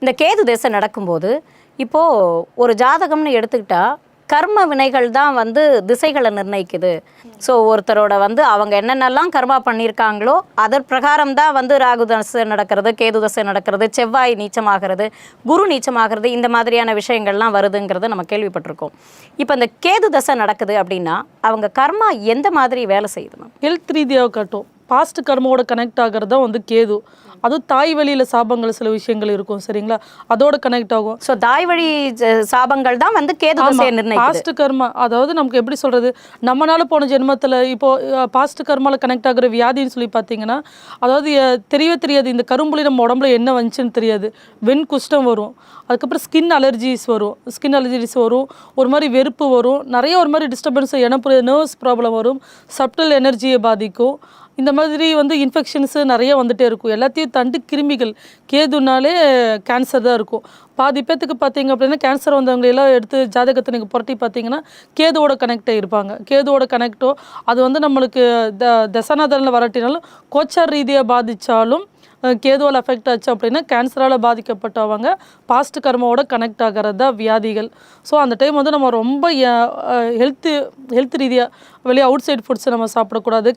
இந்த கேது திசை நடக்கும்போது இப்போது ஒரு ஜாதகம்னு எடுத்துக்கிட்டா கர்ம வினைகள் தான் வந்து திசைகளை நிர்ணயிக்குது. ஸோ ஒருத்தரோட வந்து அவங்க என்னென்னலாம் கர்மா பண்ணியிருக்காங்களோ அதன் பிரகாரம் தான் வந்து ராகு தசை நடக்கிறது, கேது தசை நடக்கிறது, செவ்வாய் நீச்சமாகிறது, குரு நீச்சமாகிறது, இந்த மாதிரியான விஷயங்கள்லாம் வருதுங்கிறத நம்ம கேள்விப்பட்டிருக்கோம். இப்போ இந்த கேது தசை நடக்குது அப்படின்னா அவங்க கர்மா எந்த மாதிரி வேலை செய்யுது மேம்? ஹெல்த் ரீதியாக கட்டும். பாஸ்ட் கர்மாவோட கனெக்ட் ஆகிறது தான் வந்து கேது. அதுவும் தாய் வழியில் சாபங்கள் சில விஷயங்கள் இருக்கும், சரிங்களா, அதோட கனெக்ட் ஆகும். ஸோ தாய் வழி சாபங்கள் தான் வந்து கேது தசையை நிர்ணயிக்குது. பாஸ்ட் கர்மா அதாவது நமக்கு எப்படி சொல்கிறது, நம்மளால போன ஜென்மத்தில் இப்போது பாஸ்ட் கர்மாவில் கனெக்ட் ஆகிற வியாதின்னு சொல்லி பார்த்தீங்கன்னா, அதாவது தெரியவே தெரியாது இந்த கரும்புலி நம்ம உடம்புல என்ன வந்துச்சுன்னு தெரியாது. வெண் குஷ்டம் வரும், அதுக்கப்புறம் ஸ்கின் அலர்ஜிஸ் வரும், ஒரு மாதிரி வெறுப்பு வரும், நிறைய ஒரு மாதிரி டிஸ்டர்பன்ஸ், நர்வ்ஸ் ப்ராப்ளம் வரும், சப்டல் எனர்ஜியை பாதிக்கும். இந்த மாதிரி வந்து இன்ஃபெக்ஷன்ஸு நிறைய வந்துகிட்டே இருக்கும். எல்லாத்தையும் தாண்டி கிருமிகள், கேதுனாலே கேன்சர் தான் இருக்கும். பாதி பேத்துக்கு பார்த்தீங்க அப்படின்னா கேன்சர் வந்தவங்க எல்லாம் எடுத்து ஜாதகத்தை நீங்கள் புரட்டி பார்த்தீங்கன்னா கேதுவோட கனெக்ட் ஆகிருப்பாங்க. கேதுவோட கனெக்டோ அது வந்து நம்மளுக்கு தசனாதனில் வரட்டினாலும் கோச்சார் ரீதியாக பாதித்தாலும் கேதுவால் அஃபெக்ட் ஆச்சு அப்படின்னா கேன்சரால் பாதிக்கப்பட்டவங்க பாஸ்ட் கர்மாவோட கனெக்ட் ஆகிறது தான் வியாதிகள். ஸோ அந்த டைம் வந்து நம்ம ரொம்ப ஹெல்த் ரீதியாக வெளியே அவுட் சைட் ஃபுட்ஸை நம்ம சாப்பிடக்கூடாது.